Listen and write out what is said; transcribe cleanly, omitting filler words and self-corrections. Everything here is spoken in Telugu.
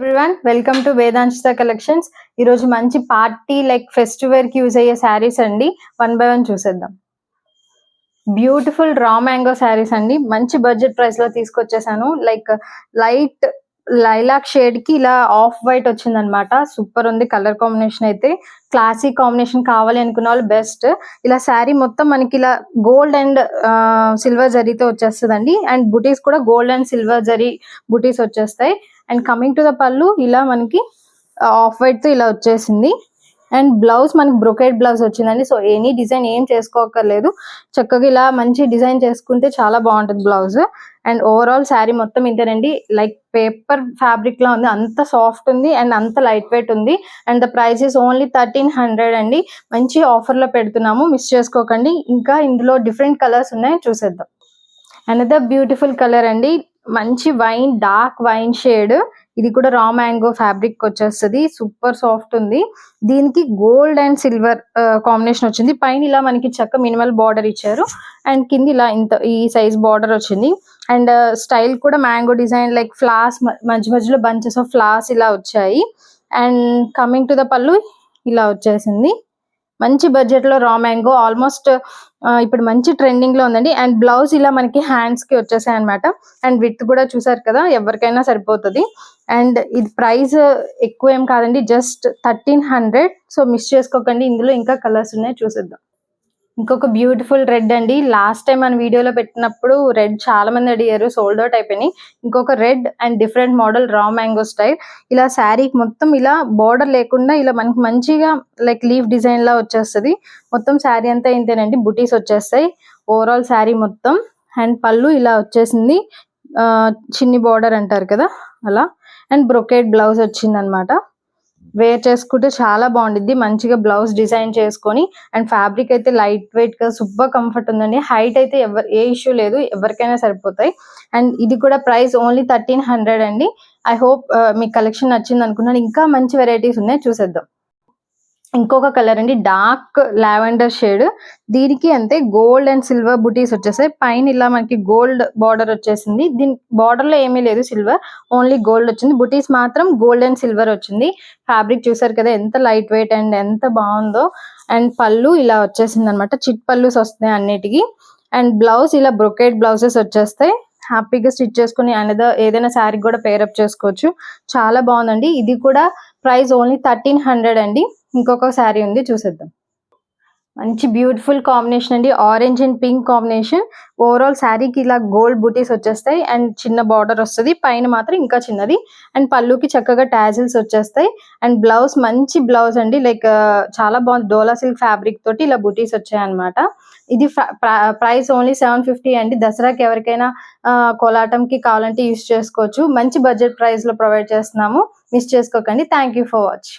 Everyone welcome to Vedanshita collections. ఈ రోజు మంచి పార్టీ లైక్ ఫెస్టివల్ కి యూజ్ అయ్యే శారీస్ అండి. 1 by 1 చూసేద్దాం. బ్యూటిఫుల్ రా మ్యాంగో శారీస్ అండి. మంచి బడ్జెట్ ప్రైస్ లో తీసుకొచ్చేసాను. లైక్ లైట్ లైలాక్ షేడ్ కి ఇలా ఆఫ్ వైట్ వచ్చింది అనమాట. సూపర్ ఉంది కలర్ కాంబినేషన్ అయితే. క్లాసిక్ కాంబినేషన్ కావాలి అనుకున్న వాళ్ళు బెస్ట్. ఇలా శారీ మొత్తం మనకి ఇలా గోల్డ్ అండ్ సిల్వర్ జరీతో వచ్చేస్తుందండి. అండ్ బుటీస్ కూడా గోల్డ్ అండ్ సిల్వర్ జరీ బుటీస్ వచ్చేస్తాయి. అండ్ కమింగ్ టు ద పళ్ళు ఇలా మనకి ఆఫ్ వైట్ తో ఇలా వచ్చేసింది. అండ్ బ్లౌజ్ మనకి బ్రొకేడ్ బ్లౌజ్ వచ్చిందండి. సో ఎనీ డిజైన్ ఏం చేసుకోకర్లేదు, చక్కగా ఇలా మంచి డిజైన్ చేసుకుంటే చాలా బాగుంటుంది బ్లౌజ్. అండ్ ఓవరాల్ శారీ మొత్తం ఇంతేనండి. లైక్ పేపర్ ఫ్యాబ్రిక్ లా ఉంది, అంత సాఫ్ట్ ఉంది అండ్ అంత లైట్ వెయిట్ ఉంది. And the price is only 1300 అండి. మంచి ఆఫర్ లో పెడుతున్నాము, మిస్ చేసుకోకండి. ఇంకా ఇందులో డిఫరెంట్ కలర్స్ ఉన్నాయి, చూసేద్దాం. అనదర్ బ్యూటిఫుల్ కలర్ అండి, మంచి వైన్ డార్క్ వైన్ షేడ్. ఇది కూడా రా మ్యాంగో ఫ్యాబ్రిక్ వచ్చేస్తుంది. సూపర్ సాఫ్ట్ ఉంది. దీనికి గోల్డ్ అండ్ సిల్వర్ కాంబినేషన్ వచ్చింది. పైన ఇలా మనకి చక్క మినిమల్ బార్డర్ ఇచ్చారు. అండ్ కింద ఇలా ఇంత ఈ సైజ్ బార్డర్ వచ్చింది. అండ్ స్టైల్ కూడా మ్యాంగో డిజైన్ లైక్ ఫ్లవర్స్ మధ్య మధ్యలో బంచెస్ ఆఫ్ ఫ్లవర్స్ ఇలా వచ్చాయి. అండ్ కమింగ్ టు ద పళ్ళు ఇలా వచ్చేసింది. మంచి బడ్జెట్ లో రా మ్యాంగో ఆల్మోస్ట్ ఇప్పుడు మంచి ట్రెండింగ్ లో ఉందండి. అండ్ బ్లౌజ్ ఇలా మనకి హ్యాండ్స్ కి వచ్చేసాయి అనమాట. అండ్ విత్ కూడా చూసారు కదా, ఎవరికైనా సరిపోతుంది. అండ్ ఇది ప్రైస్ ఎక్కువ ఏం కాదండి, జస్ట్ 1300. సో మిస్ చేసుకోకండి. ఇందులో ఇంకా కలర్స్ ఉన్నాయి, చూసేద్దాం. ఇంకొక బ్యూటిఫుల్ రెడ్ అండి. లాస్ట్ టైం మన వీడియోలో పెట్టినప్పుడు రెడ్ చాలా మంది అడిగారు, సోల్డ్ అవుట్ అయిపోయినాయి. ఇంకొక red and different model raw mango style. ఇలా శారీ మొత్తం ఇలా బార్డర్ లేకుండా ఇలా మనకి మంచిగా లైక్ లీఫ్ డిజైన్ లా వచ్చేస్తుంది. మొత్తం శారీ అంతా ఇంతేనండి, బుటీస్ వచ్చేస్తాయి ఓవరాల్ శారీ మొత్తం. అండ్ పళ్ళు ఇలా వచ్చేసింది, చిన్ని బార్డర్ అంటారు కదా అలా. అండ్ బ్రొకేడ్ బ్లౌజ్ వచ్చింది అనమాట. వేర్ చేసుకుంటే చాలా బాగుండిద్ది, మంచిగా బ్లౌజ్ డిజైన్ చేసుకొని. అండ్ ఫ్యాబ్రిక్ అయితే లైట్ వెయిట్ గా సూపర్ కంఫర్ట్ ఉందండి. హైట్ అయితే ఏ ఇష్యూ లేదు, ఎవరికైనా సరిపోతాయి. అండ్ ఇది కూడా ప్రైస్ ఓన్లీ 1300 అండి. ఐ హోప్ మీకు కలెక్షన్ నచ్చింది అనుకున్నాను. ఇంకా మంచి వెరైటీస్ ఉన్నాయి, చూసేద్దాం. ఇంకొక కలర్ అండి, డార్క్ లావెండర్ షేడ్. దీనికి అంతే గోల్డ్ అండ్ సిల్వర్ బుటీస్ వచ్చేసాయి. పైన ఇలా మనకి గోల్డ్ బార్డర్ వచ్చేసింది. దీని బార్డర్ లో ఏమీ లేదు సిల్వర్, ఓన్లీ గోల్డ్ వచ్చింది. బుటీస్ మాత్రం గోల్డ్ అండ్ సిల్వర్ వచ్చింది. ఫ్యాబ్రిక్ చూసారు కదా ఎంత లైట్ వెయిట్ అండ్ ఎంత బాగుందో. అండ్ పళ్ళు ఇలా వచ్చేసింది అనమాట. చిట్ పళ్ళుస్ వస్తున్నాయి అన్నిటికీ. అండ్ బ్లౌజ్ ఇలా బ్రొకేడ్ బ్లౌజెస్ వచ్చేస్తాయి. హ్యాపీగా స్టిచ్ చేసుకుని ఏదైనా శారీ కూడా పేరప్ చేసుకోవచ్చు. చాలా బాగుందండి. ఇది కూడా ప్రైస్ ఓన్లీ 1300 అండి. ఇంకొక శారీ ఉంది, చూసేద్దాం. మంచి బ్యూటిఫుల్ కాంబినేషన్ అండి, orange and pink combination. Overall శారీకి ఇలా గోల్డ్ బూటీస్ వచ్చేస్తాయి అండ్ చిన్న బార్డర్ వస్తుంది. పైన మాత్రం ఇంకా చిన్నది. అండ్ పళ్ళుకి చక్కగా టాజిల్స్ వచ్చేస్తాయి. అండ్ బ్లౌజ్ మంచి బ్లౌజ్ అండి, లైక్ చాలా బాగుంది. డోలా సిల్క్ ఫ్యాబ్రిక్ తోటి ఇలా బూటీస్ వచ్చాయి అనమాట. ఇది ప్రైస్ ఓన్లీ 750 అండి. దసరాకి ఎవరికైనా కోలాటంకి కావాలంటే యూస్ చేసుకోవచ్చు. మంచి బడ్జెట్ ప్రైస్ లో ప్రొవైడ్ చేస్తున్నాము, మిస్ చేసుకోకండి. Thank you for watch.